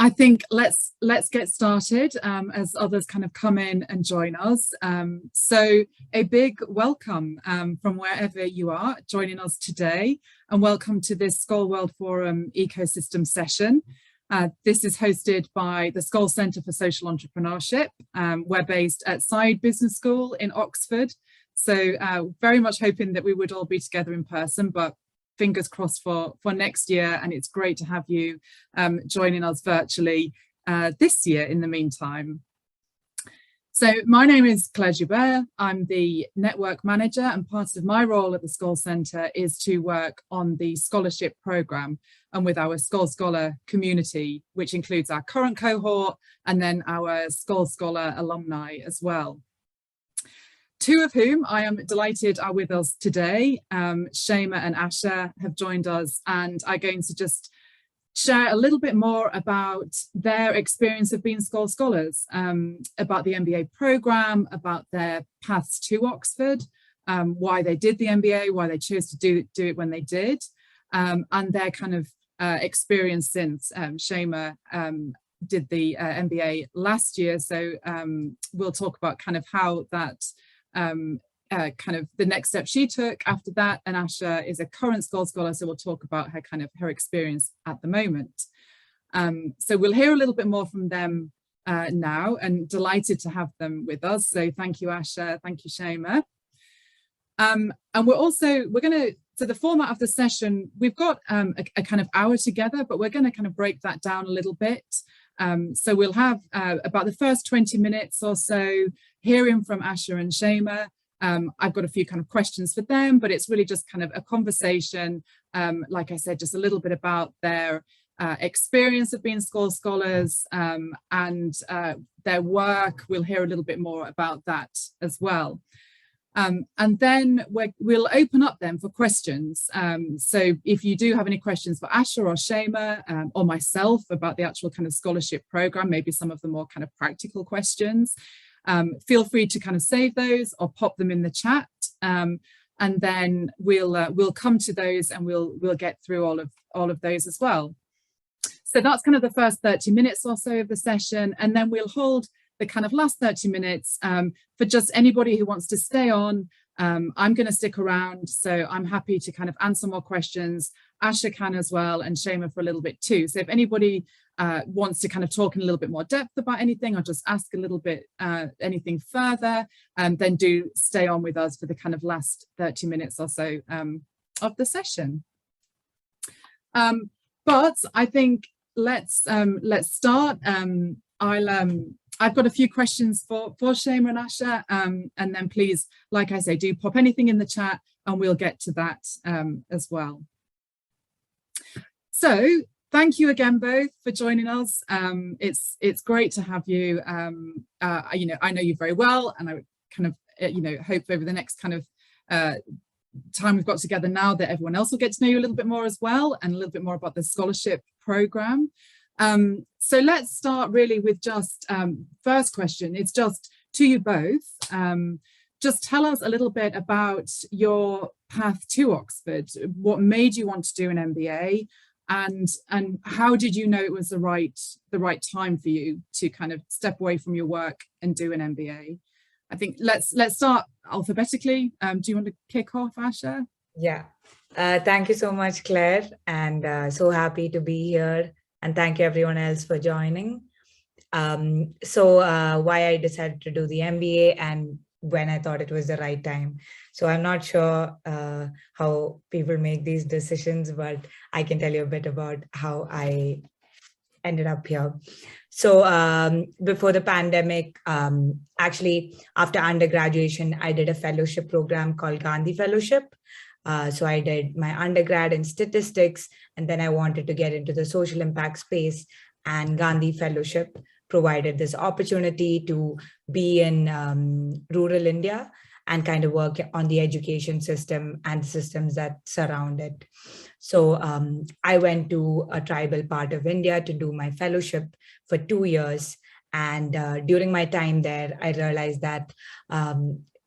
I think let's get started as others kind of come in and join us. So a big welcome from wherever you are joining us today, and welcome to this Skoll World Forum ecosystem session. This is hosted by the Skoll Centre for Social Entrepreneurship. We're based at Side Business School in Oxford. So very much hoping that we would all be together in person, but fingers crossed for next year, and it's great to have you joining us virtually this year in the meantime. So my name is Claire Joubert. I'm the network manager, and part of my role at the Skoll Centre is to work on the scholarship programme and with our Skoll Scholar community, which includes our current cohort and then our Skoll Scholar alumni as well. Two of whom I am delighted are with us today. Shiemaa and Asha have joined us and are going to just share a little bit more about their experience of being Skoll Scholars, about the MBA programme, about their paths to Oxford, why they did the MBA, why they chose to do it when they did, and their kind of experience since. Shiemaa did the MBA last year, so we'll talk about kind of how that kind of the next step she took after that, and Asha is a current Skoll Scholar, so we'll talk about her kind of her experience at the moment. So we'll hear a little bit more from them now, and delighted to have them with us. So thank you, Asha, thank you, Shiemaa. And we're going to, so the format of the session, we've got a kind of hour together, but we're going to kind of break that down a little bit. So we'll have about the first 20 minutes or so hearing from Asha and Shiemaa. I've got a few kind of questions for them, but it's really just kind of a conversation. Like I said, just a little bit about their experience of being Skoll Scholars and their work. We'll hear a little bit more about that as well. And then we'll open up then for questions. So if you do have any questions for Asha or Shiemaa or myself about the actual kind of scholarship program, maybe some of the more kind of practical questions, feel free to kind of save those or pop them in the chat. And then we'll come to those and we'll get through all of those as well. So that's kind of the first 30 minutes or so of the session, and then we'll hold the kind of last 30 minutes for just anybody who wants to stay on. I'm going to stick around, so I'm happy to kind of answer more questions. Asha can as well, and Shiemaa for a little bit too. So if anybody wants to kind of talk in a little bit more depth about anything, or just ask a little bit anything further, then do stay on with us for the kind of last 30 minutes or so of the session. But I think let's start. I've got a few questions for Shiemaa and Asha, and then please, like I say, do pop anything in the chat and we'll get to that as well. So thank you again both for joining us. It's great to have you. You know, I know you very well, and I kind of hope over the next kind of time we've got together now that everyone else will get to know you a little bit more as well, and a little bit more about the scholarship program. So let's start really with just first question. It's just to you both. Just tell us a little bit about your path to Oxford. What made you want to do an MBA, and how did you know it was the right time for you to kind of step away from your work and do an MBA? I think let's start alphabetically. Do you want to kick off, Asha? Yeah. Thank you so much, Claire, and so happy to be here. And thank you everyone else for joining. Why I decided to do the MBA and when I thought it was the right time. So I'm not sure how people make these decisions, but I can tell you a bit about how I ended up here. So before the pandemic, actually after undergraduation, I did a fellowship program called Gandhi Fellowship. So I did my undergrad in statistics, and then I wanted to get into the social impact space, and Gandhi Fellowship provided this opportunity to be in rural India and kind of work on the education system and the systems that surround it. So I went to a tribal part of India to do my fellowship for 2 years. And during my time there, I realized that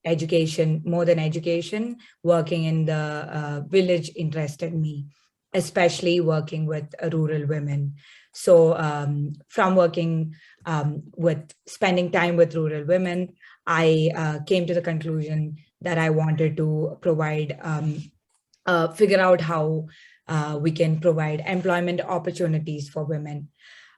education, more than education, working in the village interested me, especially working with rural women. So from working with spending time with rural women, I came to the conclusion that I wanted to provide, figure out how we can provide employment opportunities for women.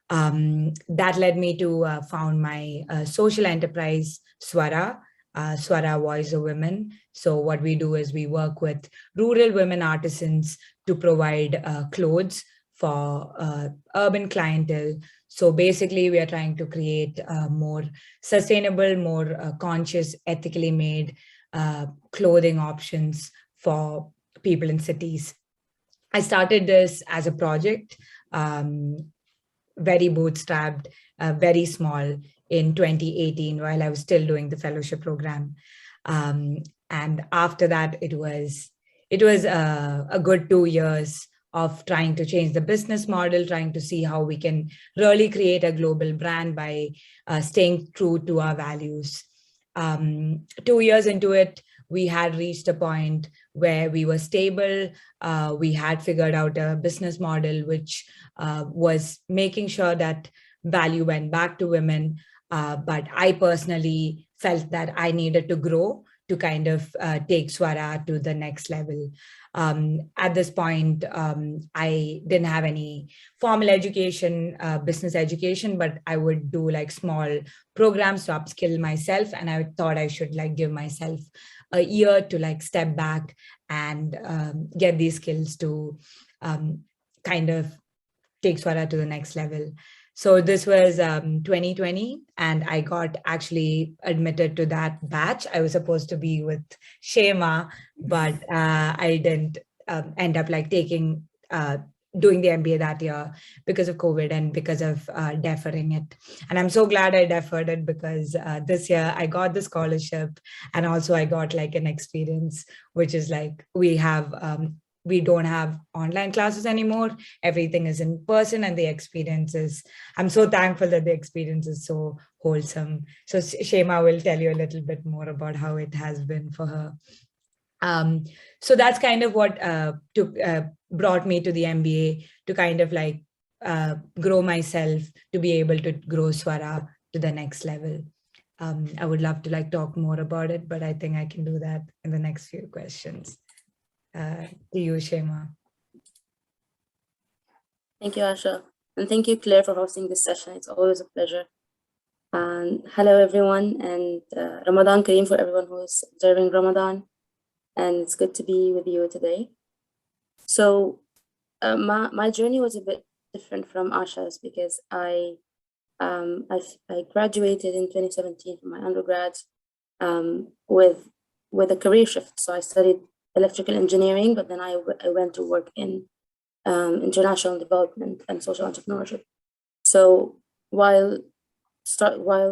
That led me to found my social enterprise, Swara. Swara Voice of Women. So what we do is we work with rural women artisans to provide clothes for urban clientele. So basically, we are trying to create more sustainable, more conscious, ethically made clothing options for people in cities. I started this as a project, very bootstrapped, very small in 2018 while I was still doing the fellowship program. And after that, it was a good 2 years of trying to change the business model, trying to see how we can really create a global brand by staying true to our values. 2 years into it, we had reached a point where we were stable. We had figured out a business model which was making sure that value went back to women. But I personally felt that I needed to grow to kind of take Swara to the next level. At this point, I didn't have any formal education, business education, but I would do like small programs to upskill myself. And I thought I should like give myself a year to like step back and get these skills to kind of take Swara to the next level. So this was 2020, and I got actually admitted to that batch. I was supposed to be with Shiemaa, but I didn't end up like taking doing the MBA that year because of COVID and because of deferring it. And I'm so glad I deferred it because this year I got the scholarship, and also I got like an experience, which is like we don't have online classes anymore. Everything is in person, and the experience is, I'm so thankful that the experience is so wholesome. So Shiemaa will tell you a little bit more about how it has been for her. So that's kind of what brought me to the MBA, to kind of like grow myself, to be able to grow Swara to the next level. I would love to like talk more about it, but I think I can do that in the next few questions. To you, Shiemaa. Thank you, Asha. And thank you, Claire, for hosting this session. It's always a pleasure. And hello, everyone, and Ramadan Kareem for everyone who is observing Ramadan. And it's good to be with you today. So my journey was a bit different from Asha's because I graduated in 2017 from my undergrad with a career shift. So I studied electrical engineering, but then I went to work in international development and social entrepreneurship. So while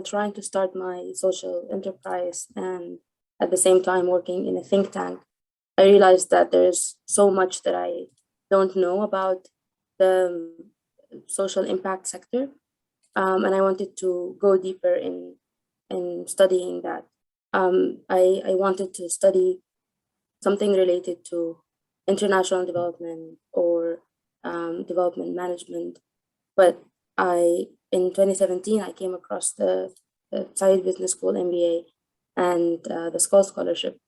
trying to start my social enterprise and at the same time working in a think tank, I realized that there's so much that I don't know about the social impact sector. And I wanted to go deeper in studying that. I wanted to study something related to international development or development management. But in 2017, I came across the Said Business School MBA and the Skoll scholarship.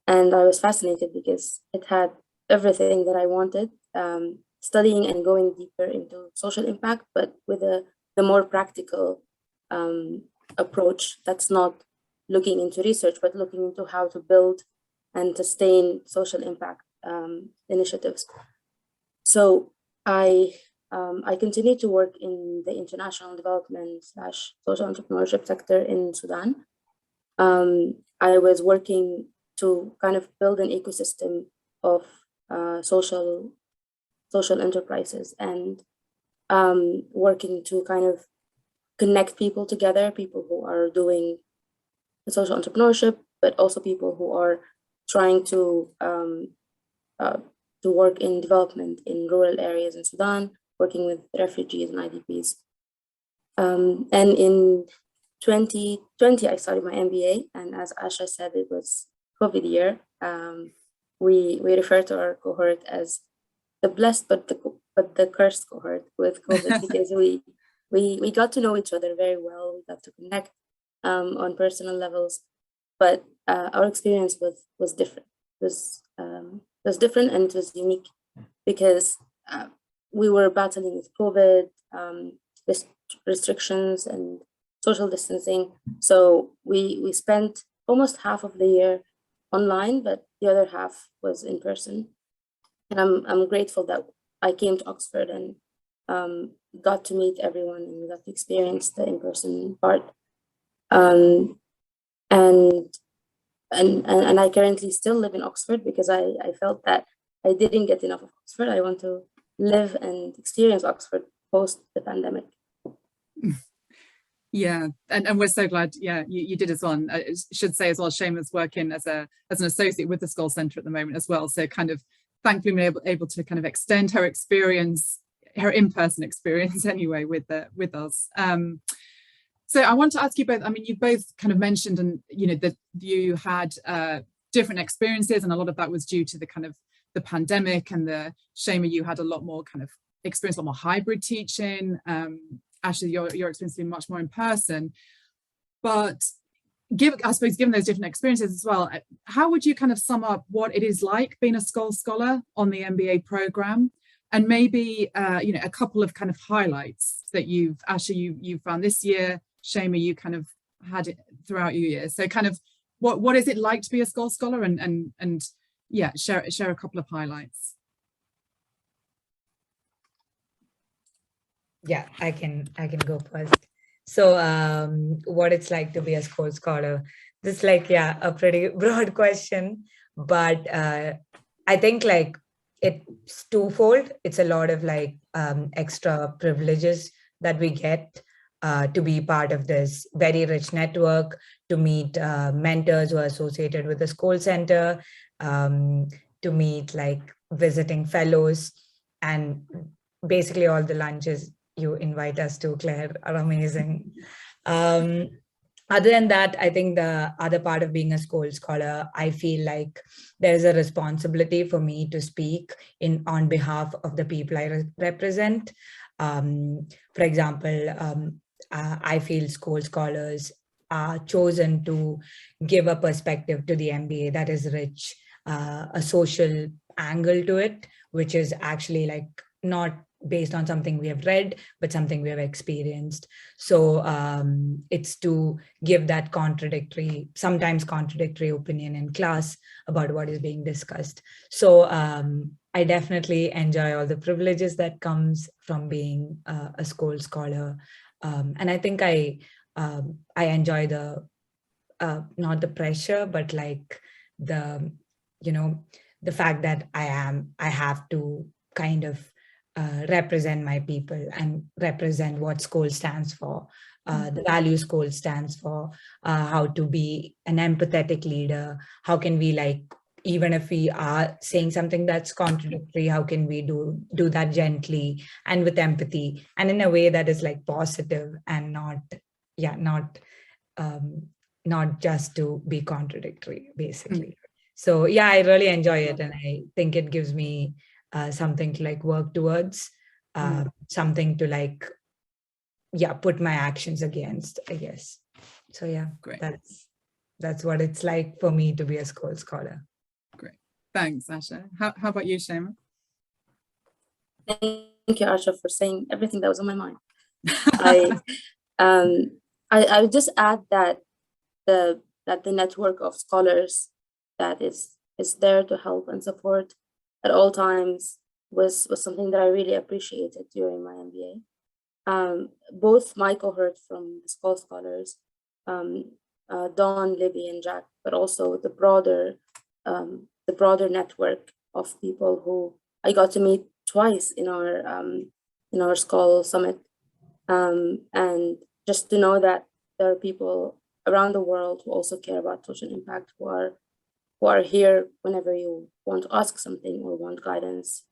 And I was fascinated because it had everything that I wanted, studying and going deeper into social impact, but with the more practical approach that's not looking into research, but looking into how to build and sustain social impact initiatives. So I continued to work in the international development / social entrepreneurship sector in Sudan. I was working to kind of build an ecosystem of social enterprises and working to kind of connect people together, people who are doing social entrepreneurship, but also people who are trying to work in development in rural areas in Sudan, working with refugees and IDPs. And in 2020, I started my MBA, and as Asha said, it was COVID year. We refer to our cohort as the blessed but but the cursed cohort with COVID because we got to know each other very well. We got to connect on personal levels, but our experience was different. It was different, and it was unique because we were battling with COVID, restrictions and social distancing. So we spent almost half of the year online, but the other half was in person. And I'm grateful that I came to Oxford and got to meet everyone and got to experience the in-person part. And I currently still live in Oxford because I felt that I didn't get enough of Oxford. I want to live and experience Oxford post the pandemic. Yeah, and we're so glad, yeah, you did as well. And I should say as well, Shieemaa's working as an associate with the Skoll Centre at the moment as well. So kind of thankfully we're able to kind of extend her experience, her in-person experience anyway with us. So I want to ask you both, I mean, you both kind of mentioned, and you know, that you had different experiences, and a lot of that was due to the kind of the pandemic, and Shiemaa, you had a lot more kind of experience, a lot more hybrid teaching. Asha, your experience has been much more in person. But I suppose given those different experiences as well, how would you kind of sum up what it is like being a Skoll scholar on the MBA program? And maybe you know, a couple of kind of highlights that Asha, you found this year, Shiemaa, you kind of had it throughout your year. So kind of what is it like to be a Skoll scholar, and yeah, share a couple of highlights. Yeah, I can go first. So what it's like to be a Skoll scholar. This is like, yeah, a pretty broad question, but I think like it's twofold. It's a lot of like extra privileges that we get to be part of this very rich network, to meet mentors who are associated with the Skoll Centre, to meet like visiting fellows, and basically all the lunches you invite us to, Claire, are amazing. Other than that, I think the other part of being a Skoll scholar, I feel like there's a responsibility for me to speak on behalf of the people I represent. For example, I feel Skoll scholars are chosen to give a perspective to the MBA that is rich, a social angle to it, which is actually like not based on something we have read, but something we have experienced. So it's to give that sometimes contradictory opinion in class about what is being discussed. So I definitely enjoy all the privileges that comes from being a Skoll scholar. And I think I enjoy the, not the pressure, but like the, you know, the fact that I have to kind of represent my people and represent what Skoll stands for, the value Skoll stands for, how to be an empathetic leader. How can we, like, even if we are saying something that's contradictory, how can we do that gently and with empathy and in a way that is like positive and not just to be contradictory, basically. So yeah, I really enjoy it, and I think it gives me something to like work towards, something to like, put my actions against, I guess. So yeah, great. That's what it's like for me to be a Skoll scholar. Great, thanks, Asha. How about you, Shiemaa? Thank you, Asha, for saying everything that was on my mind. I would just add that the network of scholars that is there to help and support at all times was something that I really appreciated during my MBA. Both my cohort from the Skoll scholars, Dawn, Libby, and Jack, but also the broader network of people who I got to meet twice in our Skoll summit, and just to know that there are people around the world who also care about social impact, who are here whenever you want to ask something or want guidance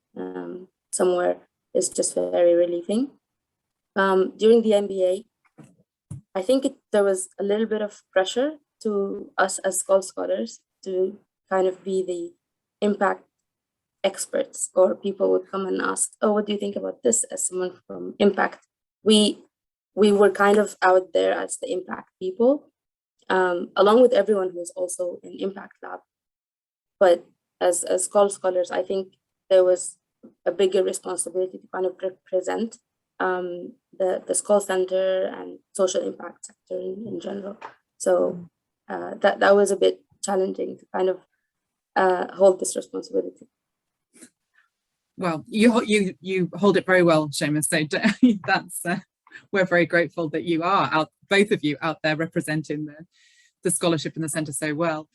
somewhere, is just very relieving. During the MBA, I think there was a little bit of pressure to us as Skoll scholars to kind of be the impact experts, or people would come and ask, oh, what do you think about this, as someone from impact. We were kind of out there as the impact people, along with everyone who is also in impact lab. But as Skoll scholars, I think there was a bigger responsibility to kind of represent the Skoll Center and social impact sector in general. So that was a bit challenging to kind of hold this responsibility. Well, you hold it very well, Shiemaa. So that's we're very grateful that you are out, both of you out there representing the scholarship in the centre so well.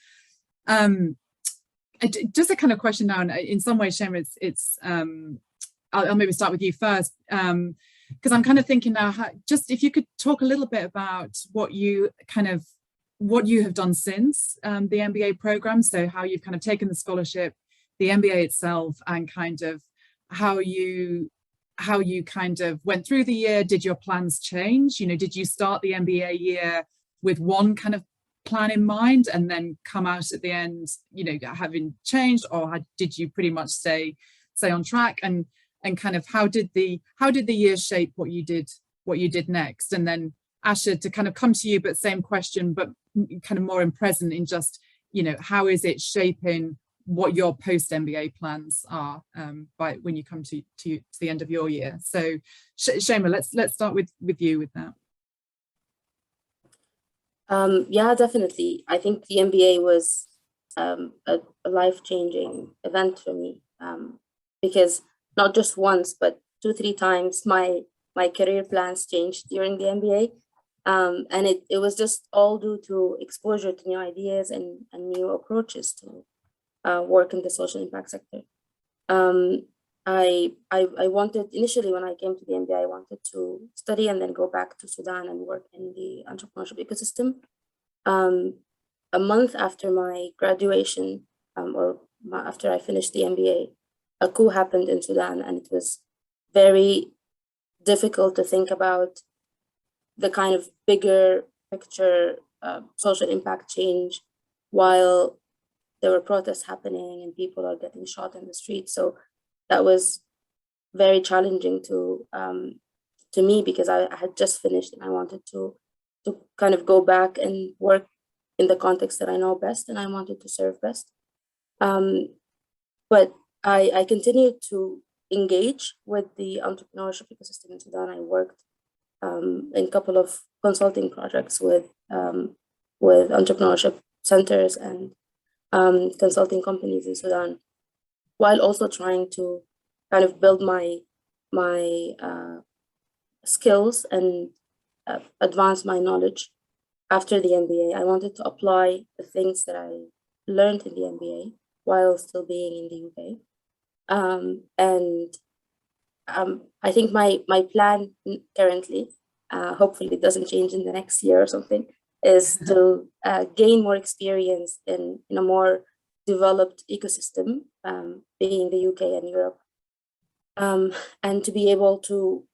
Just a kind of question now, and in some ways, Shiemaa, it's I'll maybe start with you first, because I'm kind of thinking now, just if you could talk a little bit about what you have done since the MBA program, so how you've kind of taken the scholarship, the MBA itself, and kind of how you kind of went through the year. Did your plans change? You know, did you start the MBA year with one kind of plan in mind and then come out at the end, you know, having changed, or did you pretty much stay on track? And kind of how did the year shape what you did next? And then Asha, to kind of come to you, but same question, but kind of more in present, in just, you know, how is it shaping what your post MBA plans are by when you come to the end of your year? So Shiemaa, let's start with you with that. Yeah, definitely. I think the MBA was a life-changing event for me, because not just once, but 2-3 times my career plans changed during the MBA. And it was just all due to exposure to new ideas and new approaches to work in the social impact sector. I wanted, initially when I came to the MBA, I wanted to study and then go back to Sudan and work in the entrepreneurship ecosystem. A month after my graduation, after I finished the MBA, a coup happened in Sudan, and it was very difficult to think about the kind of bigger picture social impact change while there were protests happening and people are getting shot in the streets. So that was very challenging to me, because I had just finished and I wanted to kind of go back and work in the context that I know best and I wanted to serve best. But I continued to engage with the entrepreneurship ecosystem in Sudan. I worked in a couple of consulting projects with entrepreneurship centers and consulting companies in Sudan, while also trying to kind of build my skills and advance my knowledge. After the MBA, I wanted to apply the things that I learned in the MBA while still being in the UK. I think my plan currently, hopefully it doesn't change in the next year or something, is to gain more experience in a more developed ecosystem, being the UK and Europe, and to be able to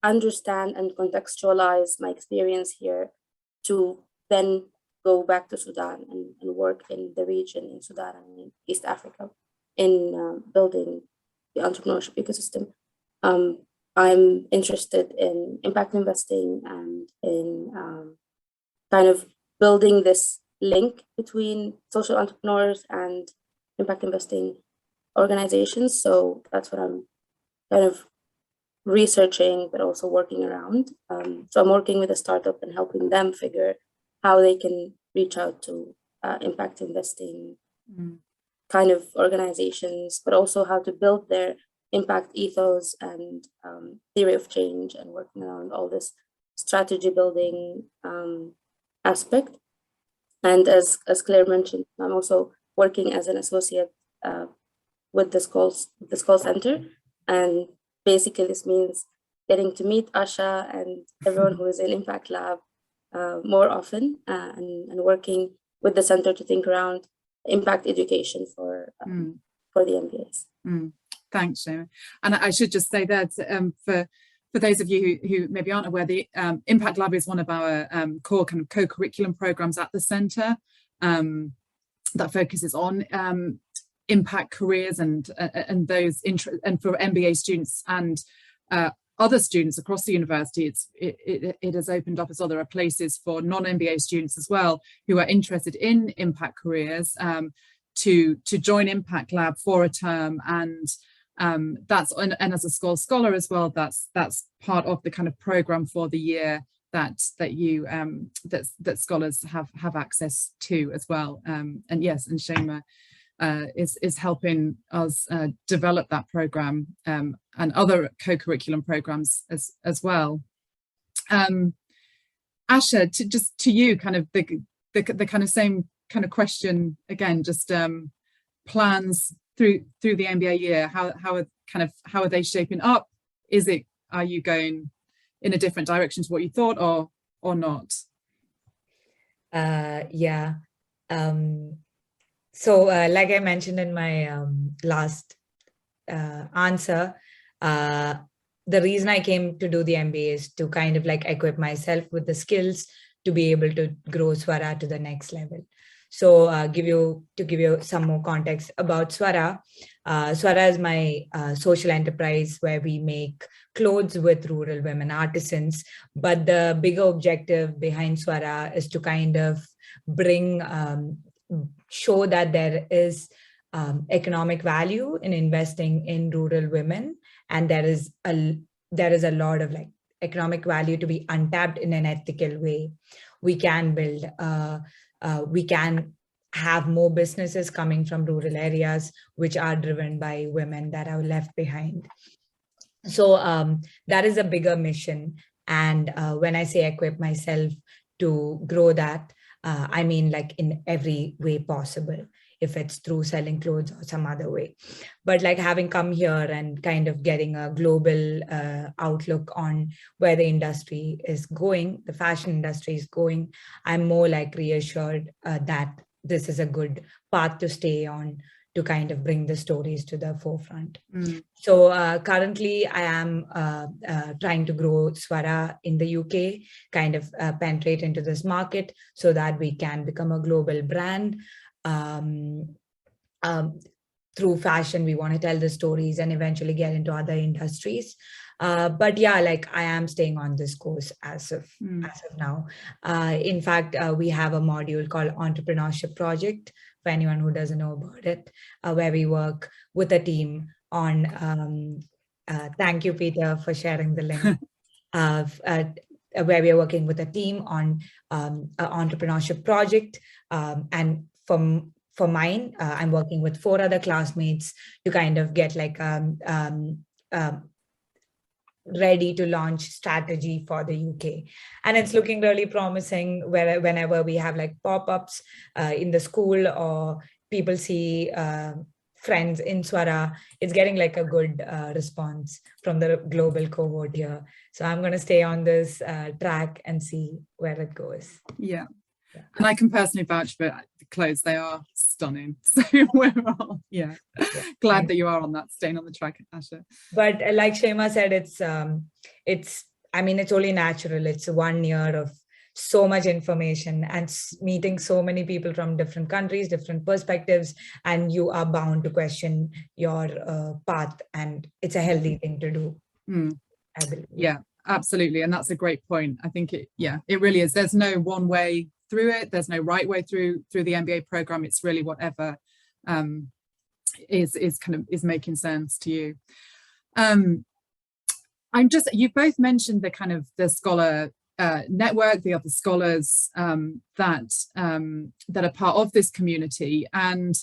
understand and contextualize my experience here to then go back to Sudan and work in the region in Sudan and in East Africa in building the entrepreneurship ecosystem. I'm interested in impact investing and in kind of building this link between social entrepreneurs and impact investing organizations. So that's what I'm kind of researching, but also working around. So I'm working with a startup and helping them figure how they can reach out to impact investing kind of organizations, but also how to build their impact ethos and theory of change, and working around all this strategy building aspect. And as Claire mentioned, I'm also working as an associate with the Skoll Center. And basically this means getting to meet Asha and everyone who is in Impact Lab more often, and working with the center to think around impact education for the MBAs. Thanks, Shiemaa. And I should just say that for those of you who maybe aren't aware, the Impact Lab is one of our core kind of co-curriculum programs at the centre that focuses on impact careers and those and for MBA students and other students across the university, it has opened up as well. There are places for non-MBA students as well who are interested in impact careers to join Impact Lab for a term, and that's and as a Skoll scholar as well, that's part of the kind of program for the year that scholars have access to as well. And yes, and Shiemaa is helping us develop that program and other co-curriculum programs as well. Asha, to you, kind of the kind of same kind of question again, just plans through the MBA year. How are they shaping up? Are you going in a different direction to what you thought, or not? Yeah. So like I mentioned in my last answer, the reason I came to do the MBA is to kind of like equip myself with the skills to be able to grow Swara to the next level. So to give you some more context about Swara, Swara is my social enterprise where we make clothes with rural women artisans. But the bigger objective behind Swara is to kind of bring, show that there is economic value in investing in rural women, and there is a lot of like economic value to be untapped in an ethical way. We can build we can have more businesses coming from rural areas which are driven by women that are left behind. So that is a bigger mission. And when I say equip myself to grow that, I mean like in every way possible, if it's through selling clothes or some other way. But like having come here and kind of getting a global outlook on where the industry is going, the fashion industry is going, I'm more like reassured that this is a good path to stay on to kind of bring the stories to the forefront. So currently I am trying to grow Swara in the UK, kind of penetrate into this market so that we can become a global brand. Through fashion, we want to tell the stories and eventually get into other industries. But yeah, like I am staying on this course as of now. In fact, we have a module called Entrepreneurship Project, for anyone who doesn't know about it, where we work with a team on, thank you, Peter, for sharing the link, where we are working with a team on an entrepreneurship project. And for mine, I'm working with 4 other classmates to kind of get like ready to launch strategy for the UK. And it's looking really promising whenever we have like pop-ups in the school or people see friends in Swara, it's getting like a good response from the global cohort here. So I'm going to stay on this track and see where it goes. Yeah. And I can personally vouch for the clothes. They are stunning. So we're all, glad that you are on that, staying on the track, Asha. But like Shiemaa said, it's only natural. It's 1 year of so much information and meeting so many people from different countries, different perspectives, and you are bound to question your path. And it's a healthy thing to do, I believe. Yeah, absolutely. And that's a great point. I think it really is. There's no one way through it. There's no right way through the MBA program. It's really whatever is making sense to you. You've both mentioned the kind of the scholar network, the other scholars that are part of this community, and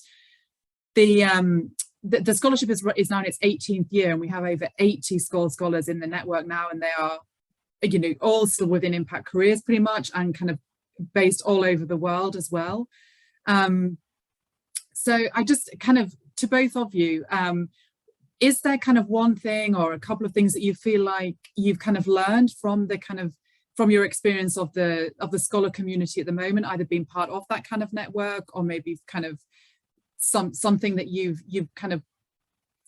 the scholarship is now in its 18th year, and we have over 80 Skoll scholars in the network now, and they are, all still within impact careers pretty much, and kind of based all over the world as well. So I just kind of, to both of you, is there kind of one thing or a couple of things that you feel like you've kind of learned from your experience of the scholar community at the moment, either being part of that kind of network, or maybe kind of something that you've kind of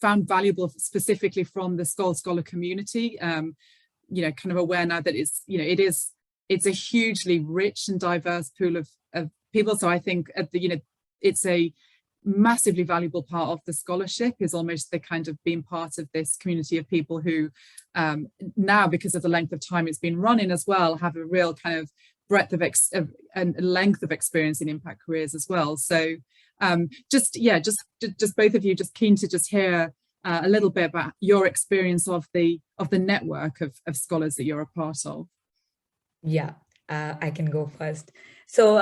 found valuable specifically from the Skoll scholar community? Kind of aware now that it's a hugely rich and diverse pool of people. So I think it's massively valuable part of the scholarship is almost the kind of being part of this community of people who now, because of the length of time it's been running as well, have a real kind of breadth of and length of experience in impact careers as well. So just both of you, just keen to just hear a little bit about your experience of the network of scholars that you're a part of. Yeah, I can go first. So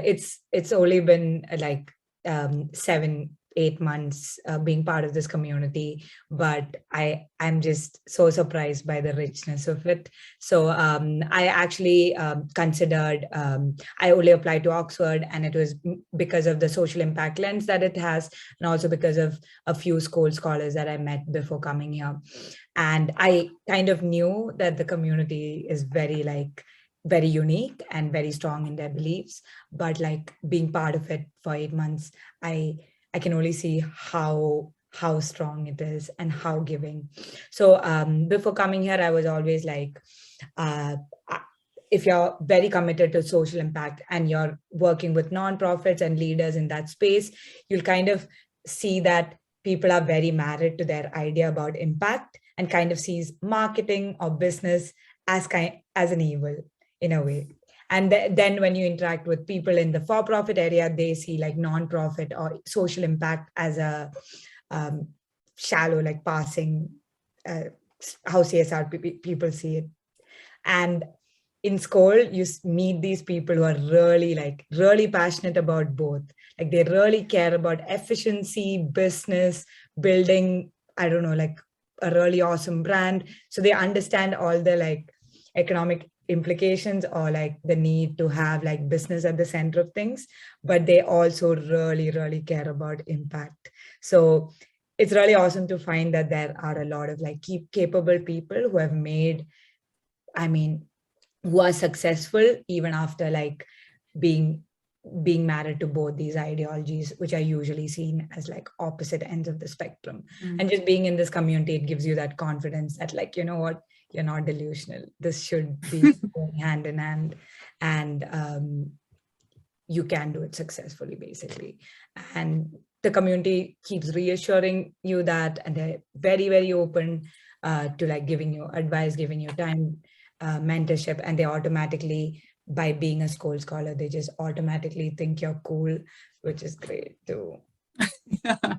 it's only been like 7-8 months being part of this community, but I'm just so surprised by the richness of it. So I actually considered, I only applied to Oxford, and it was because of the social impact lens that it has, and also because of a few Skoll scholars that I met before coming here. And I kind of knew that the community is very unique and very strong in their beliefs, but like being part of it for 8 months, I can only see how strong it is and how giving. So before coming here, I was always like, if you're very committed to social impact and you're working with nonprofits and leaders in that space, you'll kind of see that people are very married to their idea about impact and kind of sees marketing or business as an evil in a way. And then when you interact with people in the for-profit area, they see like non-profit or social impact as a shallow, like passing, how CSR people see it. And in Skoll, you meet these people who are really passionate about both. Like they really care about efficiency, business, building, I don't know, like a really awesome brand. So they understand all the like economic implications or like the need to have like business at the center of things, but they also really care about impact. So it's really awesome to find that there are a lot of like capable people who have made, who are successful even after like being married to both these ideologies, which are usually seen as like opposite ends of the spectrum. And just being in this community, it gives you that confidence that like, you know what, you're not delusional. This should be going hand in hand, and you can do it successfully, basically. And the community keeps reassuring you that, and they're very open to like giving you advice, giving you time, mentorship, and they automatically, by being a Skoll scholar, they just automatically think you're cool, which is great too. Yeah,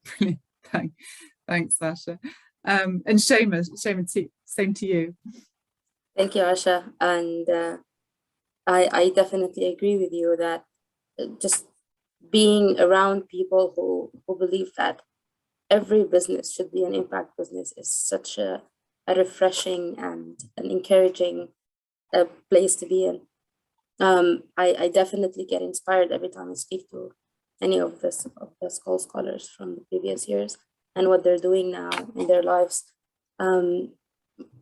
brilliant. Thanks, Asha. And Shiemaa, same to you. Thank you, Asha. And I definitely agree with you that just being around people who believe that every business should be an impact business is such a refreshing and an encouraging place to be in. I definitely get inspired every time I speak to any of the Skoll scholars from the previous years and what they're doing now in their lives.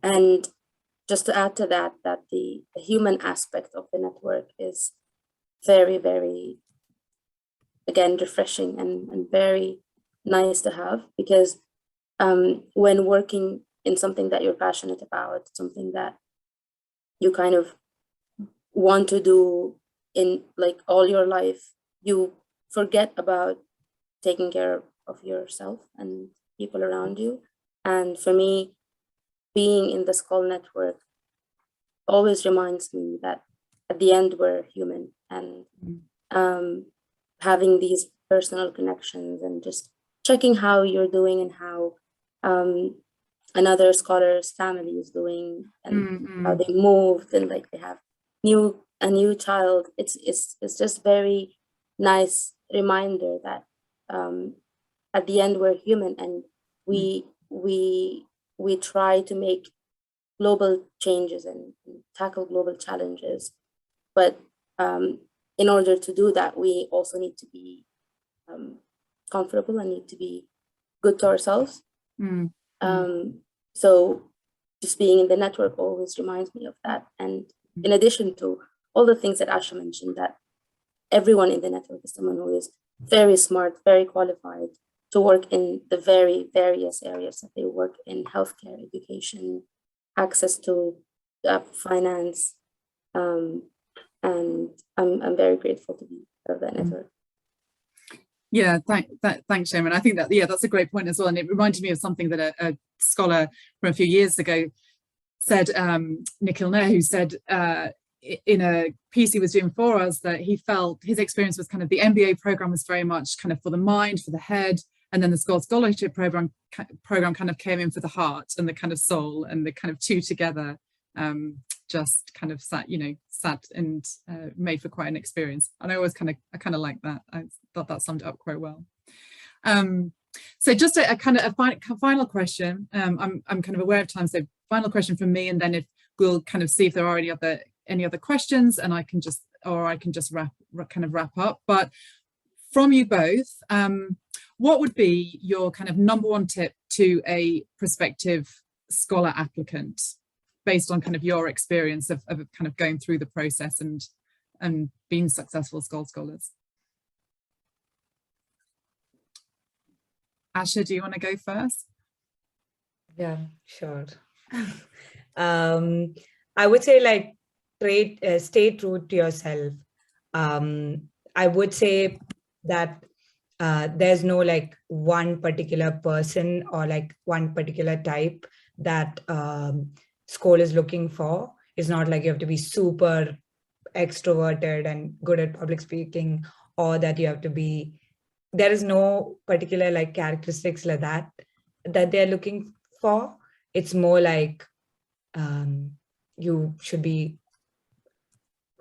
And just to add to that, the human aspect of the network is very, again, refreshing and very nice to have, because when working in something that you're passionate about, something that you kind of want to do in like all your life, you forget about taking care of yourself and people around you. And for me, being in the Skoll network always reminds me that at the end we're human, and having these personal connections and just checking how you're doing and how another scholar's family is doing, and how they moved, and like they have a new child. It's just very nice reminder that at the end we're human, and we try to make global changes and tackle global challenges. But in order to do that, we also need to be comfortable and need to be good to ourselves. So just being in the network always reminds me of that. And in addition to all the things that Asha mentioned, that everyone in the network is someone who is very smart, very qualified to work in the very various areas that they work in: healthcare, education, access to finance. And I'm very grateful to be part of that network. Yeah, thanks, Shiemaa. I think that, yeah, that's a great point as well. And it reminded me of something that a scholar from a few years ago said, Nikhil Nair, who said in a piece he was doing for us that he felt his experience was kind of the MBA program was very much kind of for the mind, for the head, and then the Skoll scholarship program kind of came in for the heart and the kind of soul, and the kind of two together just kind of sat and made for quite an experience. And I kind of like that. I thought that summed it up quite well. So just a final question. I'm kind of aware of time, so final question from me, and then if we'll kind of see if there are any other questions, and I can just wrap up. But from you both, what would be your kind of number one tip to a prospective scholar applicant, based on kind of your experience of kind of going through the process and being successful Skoll scholars? Asha, do you want to go first? Yeah, sure. I would say, like, stay true to yourself. I would say that there's no like one particular person or like one particular type that Skoll is looking for. It's not like you have to be super extroverted and good at public speaking, or that you have to be, there is no particular like characteristics like that they're looking for. It's more like you should be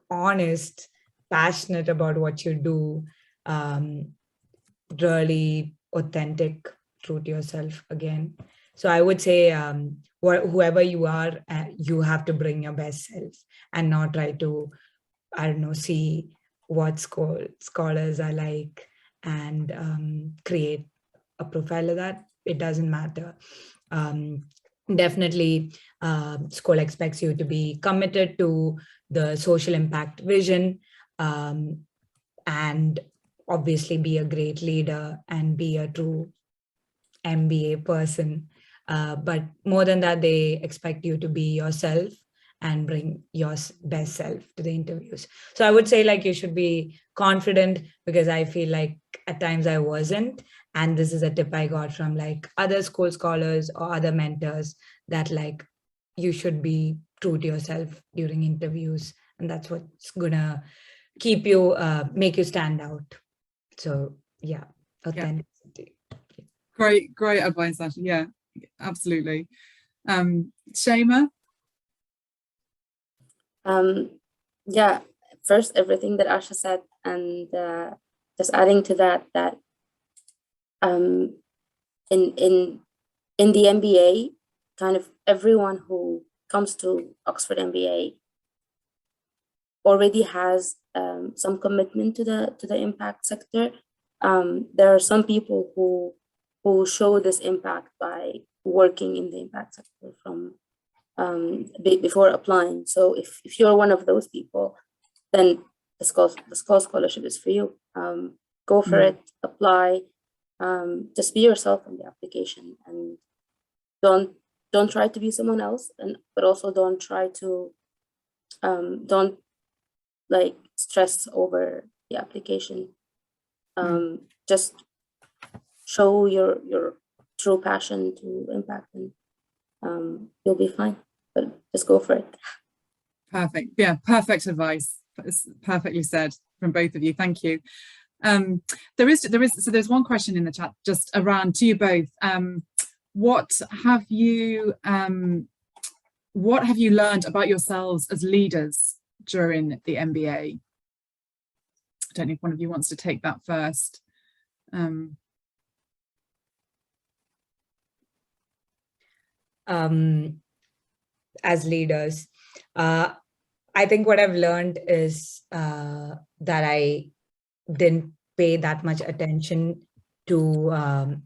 honest, passionate about what you do, really authentic, true to yourself again. So I would say whoever you are, you have to bring your best self and not try to, I don't know, see what scholars are like and create a profile of that. It doesn't matter. Definitely, Skoll expects you to be committed to the social impact vision, and obviously be a great leader and be a true MBA person. But more than that, they expect you to be yourself and bring your best self to the interviews. So I would say, like, you should be confident, because I feel like at times I wasn't. And this is a tip I got from like other Skoll scholars or other mentors, that like you should be true to yourself during interviews. And that's what's gonna keep you, make you stand out. So yeah, authenticity. Yeah. Great advice, Asha. Yeah, absolutely. Shiemaa? Yeah, first, everything that Asha said, and just adding to that in the MBA, kind of everyone who comes to Oxford MBA already has some commitment to the impact sector. There are some people who show this impact by working in the impact sector from before applying. So if you're one of those people, then the Skoll scholarship is for you. Go for it, apply, just be yourself in the application, and don't try to be someone else, but also don't try to don't like stress over the application. Just show your true passion to impact, and you'll be fine. But just go for it. Perfect. Yeah, perfect advice. It's perfectly said from both of you. Thank you. There's one question in the chat just around to you both. What have you learned about yourselves as leaders during the MBA? I don't know if one of you wants to take that first. As leaders, I think what I've learned is that I didn't pay that much attention to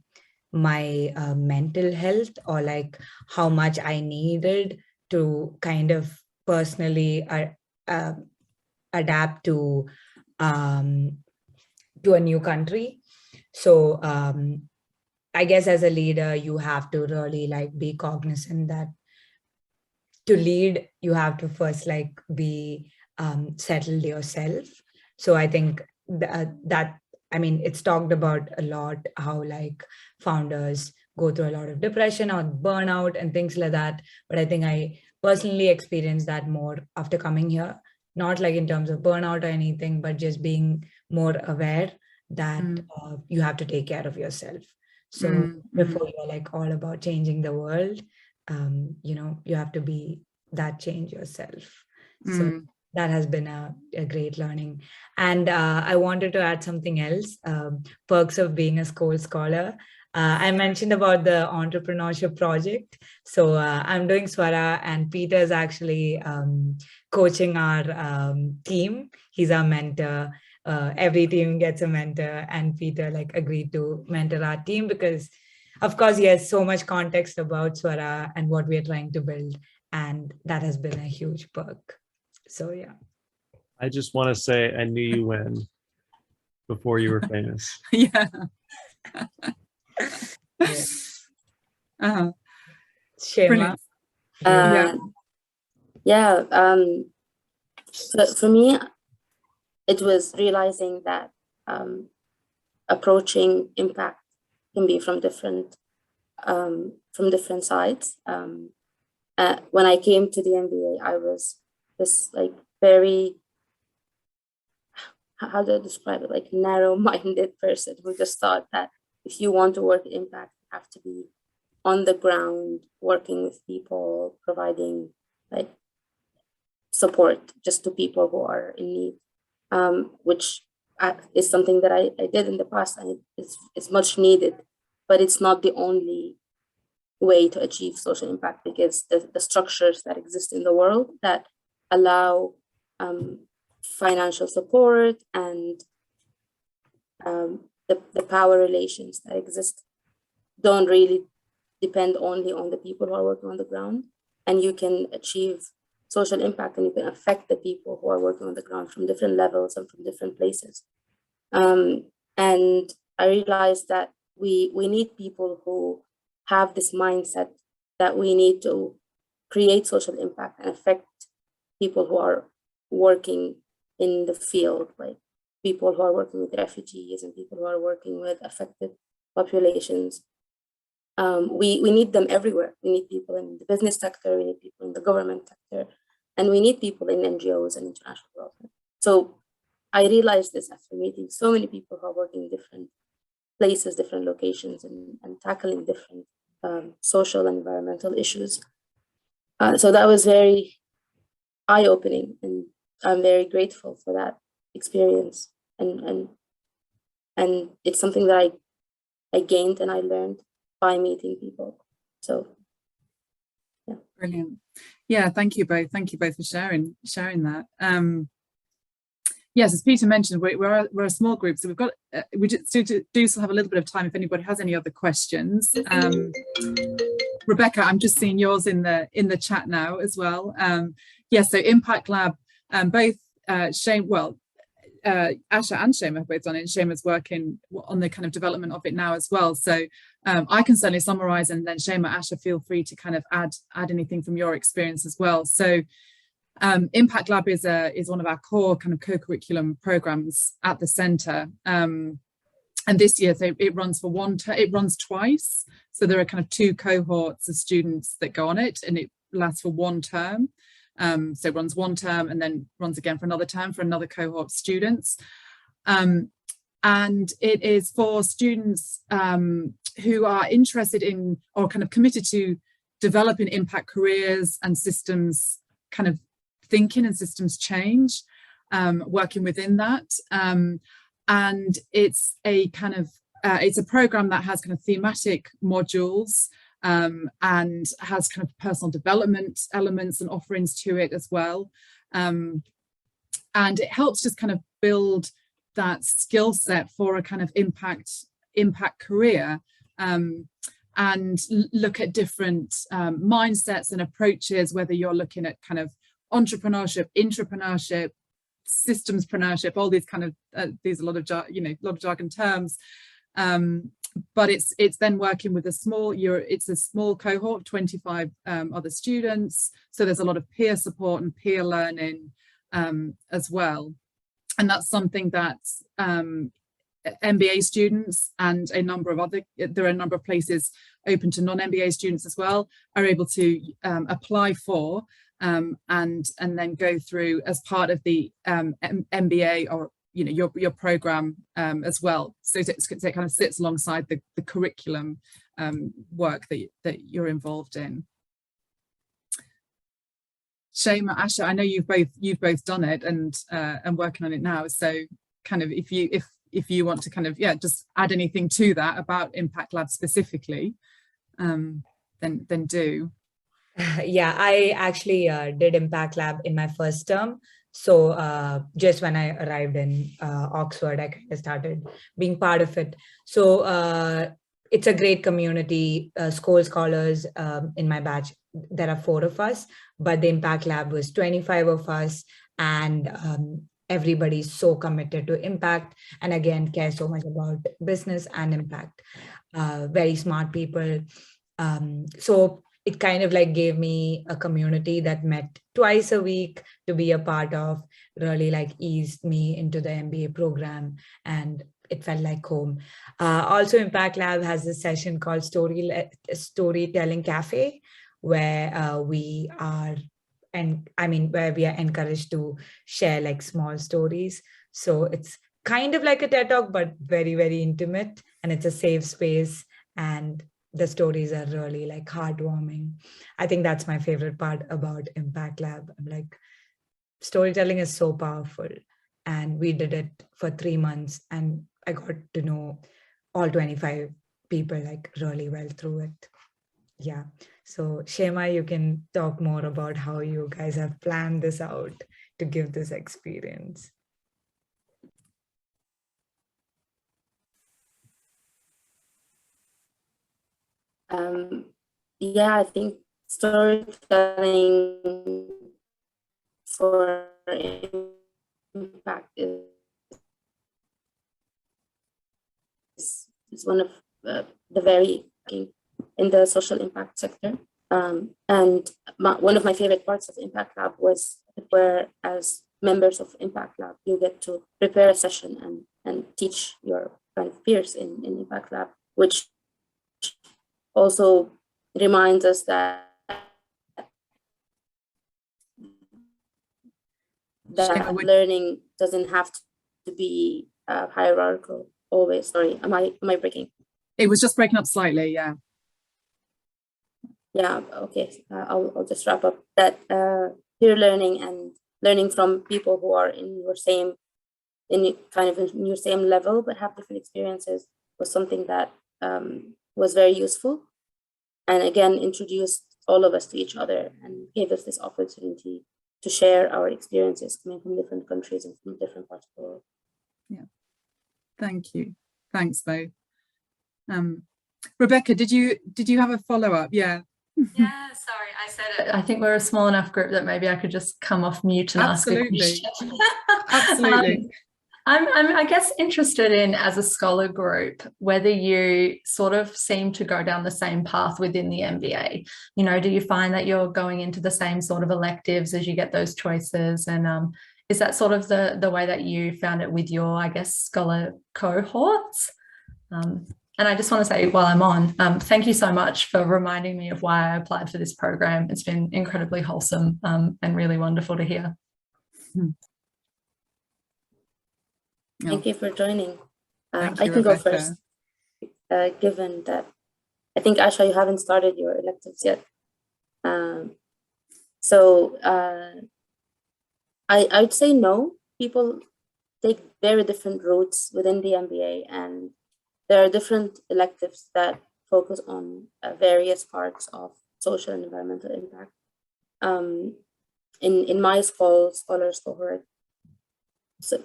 my mental health, or like how much I needed to kind of personally adapt to a new country. So I guess as a leader, you have to really like be cognizant that to lead, you have to first like be settled yourself. So I think that I mean, it's talked about a lot how like founders go through a lot of depression or burnout and things like that. But I think I personally experienced that more after coming here, not like in terms of burnout or anything, but just being more aware that you have to take care of yourself. So before you're like all about changing the world, you know, you have to be that change yourself. So that has been a great learning. And I wanted to add something else, perks of being a Skoll scholar. I mentioned about the entrepreneurship project. So I'm doing Swara, and Peter is actually coaching our team. He's our mentor. Every team gets a mentor, and Peter like agreed to mentor our team because, of course, he has so much context about Swara and what we are trying to build. And that has been a huge perk. So, yeah. I just want to say I knew you win before you were famous. Yeah. Shiemaa. For me, it was realizing that approaching impact can be from different sides. When I came to the MBA, I was this like very, how do I describe it, like narrow-minded person who just thought that if you want to work impact, you have to be on the ground, working with people, providing like support just to people who are in need, which is something that I did in the past, and it's much needed, but it's not the only way to achieve social impact, because the structures that exist in the world that allow financial support and the power relations that exist don't really depend only on the people who are working on the ground. And you can achieve social impact and you can affect the people who are working on the ground from different levels and from different places. And I realized that we need people who have this mindset that we need to create social impact and affect people who are working in the field, like people who are working with refugees and people who are working with affected populations. We need them everywhere. We need people in the business sector, we need people in the government sector, and we need people in NGOs and international development. So I realized this after meeting so many people who are working in different places, different locations, and tackling different social and environmental issues. So that was very eye-opening, and I'm very grateful for that experience. And it's something that I gained and I learned by meeting people. So yeah. Brilliant. Yeah, thank you both. Thank you both for sharing that. Yes, as Peter mentioned, we're a small group, so we do still have a little bit of time if anybody has any other questions. Rebecca, I'm just seeing yours in the chat now as well. So Impact Lab, both Asha and Shiemaa have both done it. Shieamaa's working on the kind of development of it now as well. So I can certainly summarize, and then Shiemaa, Asha, feel free to kind of add anything from your experience as well. So Impact Lab is one of our core kind of co-curriculum programs at the centre. And this year, so it runs it runs twice. So there are kind of 2 cohorts of students that go on it, and it lasts for 1 term. So it runs 1 term and then runs again for another term for another cohort of students. And it is for students who are interested in or kind of committed to developing impact careers and systems kind of thinking and systems change, working within that. And it's a kind of, it's a program that has kind of thematic modules and has kind of personal development elements and offerings to it as well. And it helps just kind of build that skill set for a kind of impact career, and look at different mindsets and approaches, whether you're looking at kind of entrepreneurship, intrapreneurship, systemspreneurship, all these kind of these are a lot of jargon terms. But it's then working with it's a small cohort, 25 other students. So there's a lot of peer support and peer learning as well. And that's something that MBA students and there are a number of places open to non-MBA students as well, are able to apply for and then go through as part of the MBA or your program as well. So it kind of sits alongside the curriculum work that you're involved in. Shiemaa, Asha, I know you've both done it and working on it now. So kind of if you want to kind of just add anything to that about Impact Lab specifically, then do. Yeah, I actually did Impact Lab in my first term. So just when I arrived in Oxford, I kind of started being part of it. So it's a great community. Skoll scholars in my batch, there are 4 of us, but the Impact Lab was 25 of us, and everybody's so committed to impact, and again, care so much about business and impact. Very smart people. So it kind of like gave me a community that met twice a week to be a part of, really like eased me into the MBA program, and it felt like home. Also, Impact Lab has a session called Storytelling Cafe, where we are encouraged to share like small stories. So it's kind of like a TED Talk, but very, very intimate, and it's a safe space, and the stories are really like heartwarming. I think that's my favorite part about Impact Lab. I'm like, storytelling is so powerful, and we did it for 3 months, and I got to know all 25 people like really well through it. Yeah. So Shiemaa, you can talk more about how you guys have planned this out to give this experience. Yeah, I think storytelling for impact is one of the very in the social impact sector. And one of my favorite parts of Impact Lab was where, as members of Impact Lab, you get to prepare a session and teach your kind of peers in Impact Lab, which also reminds us that learning doesn't have to be hierarchical always. Sorry, am I breaking? It was just breaking up slightly, yeah. Yeah, okay. I'll just wrap up that peer learning and learning from people who are in your same level but have different experiences was something that was very useful, and again introduced all of us to each other and gave us this opportunity to share our experiences coming from different countries and from different parts of the world. Yeah, thank you. Thanks both. Rebecca, did you have a follow-up? Yeah. Yeah, sorry, I said it. I think we're a small enough group that maybe I could just come off mute and ask a question. Absolutely. I'm I guess interested in, as a scholar group, whether you sort of seem to go down the same path within the MBA. You know, do you find that you're going into the same sort of electives as you get those choices? And is that sort of the way that you found it with your, I guess, scholar cohorts? And I just want to say, while I'm on, thank you so much for reminding me of why I applied for this program. It's been incredibly wholesome and really wonderful to hear. Thank you for joining. I can Rebecca. Go first, given that I think, Asha, you haven't started your electives yet. So I'd say no. People take very different routes within the MBA, and there are different electives that focus on various parts of social and environmental impact. In my scholars cohort, so,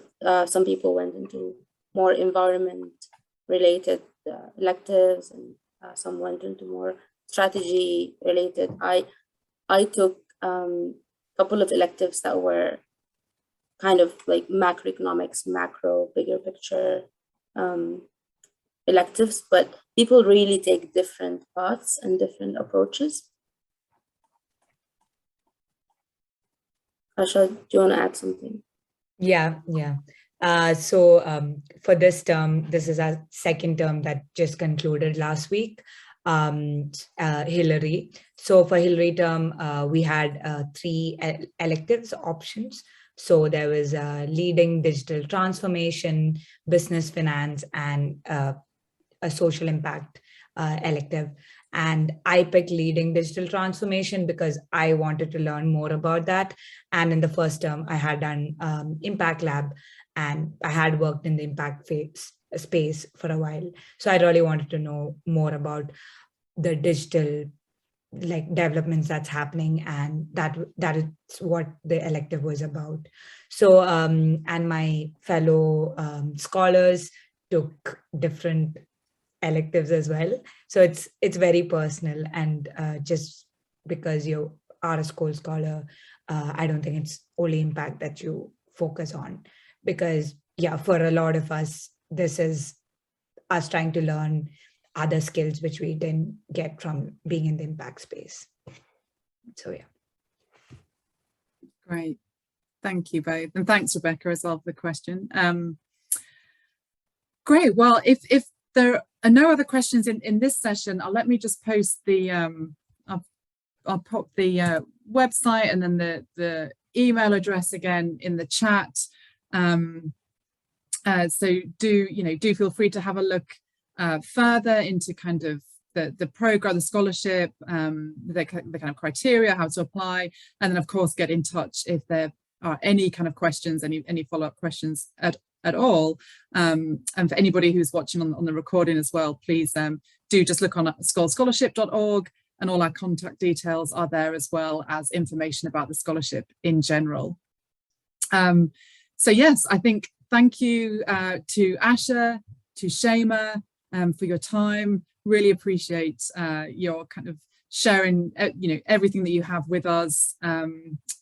some people went into more environment-related electives, and some went into more strategy-related. I took a couple of electives that were kind of like macroeconomics, macro, bigger picture electives, but people really take different paths and different approaches. Asha, do you want to add something? Yeah. For this term, this is our second term that just concluded last week, Hillary. So for Hillary term, we had 3 electives options. So there was leading digital transformation, business finance, and a social impact elective. And I picked leading digital transformation because I wanted to learn more about that. And in the first term, I had done Impact Lab, and I had worked in the impact space for a while. So I really wanted to know more about the digital developments that's happening, and that is what the elective was about. So and my fellow scholars took different electives as well. So it's very personal, and just because you are a Skoll scholar, I don't think it's only impact that you focus on, because for a lot of us, this is us trying to learn other skills which we didn't get from being in the impact space. So Great. Thank you both. And thanks, Rebecca, as well for the question. Great. Well, if there are no other questions in this session, let me just post the, I'll pop the website and then the email address again in the chat. So do feel free to have a look further into kind of the program, the scholarship, the kind of criteria, how to apply, and then of course get in touch if there are any kind of questions, any follow-up questions at all. And for anybody who's watching on the recording as well, please do just look on skollscholarship.org, and all our contact details are there, as well as information about the scholarship in general. So yes, I think thank you to Asha, to Shiemaa, for your time. Really appreciate your kind of sharing, everything that you have with us.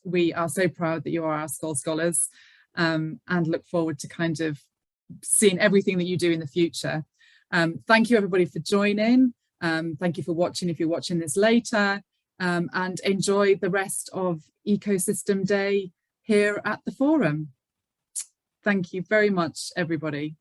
We are so proud that you are our Skoll scholars, and look forward to kind of seeing everything that you do in the future. Thank you everybody for joining. Thank you for watching if you're watching this later, and enjoy the rest of Ecosystem Day here at the forum. Thank you very much, everybody.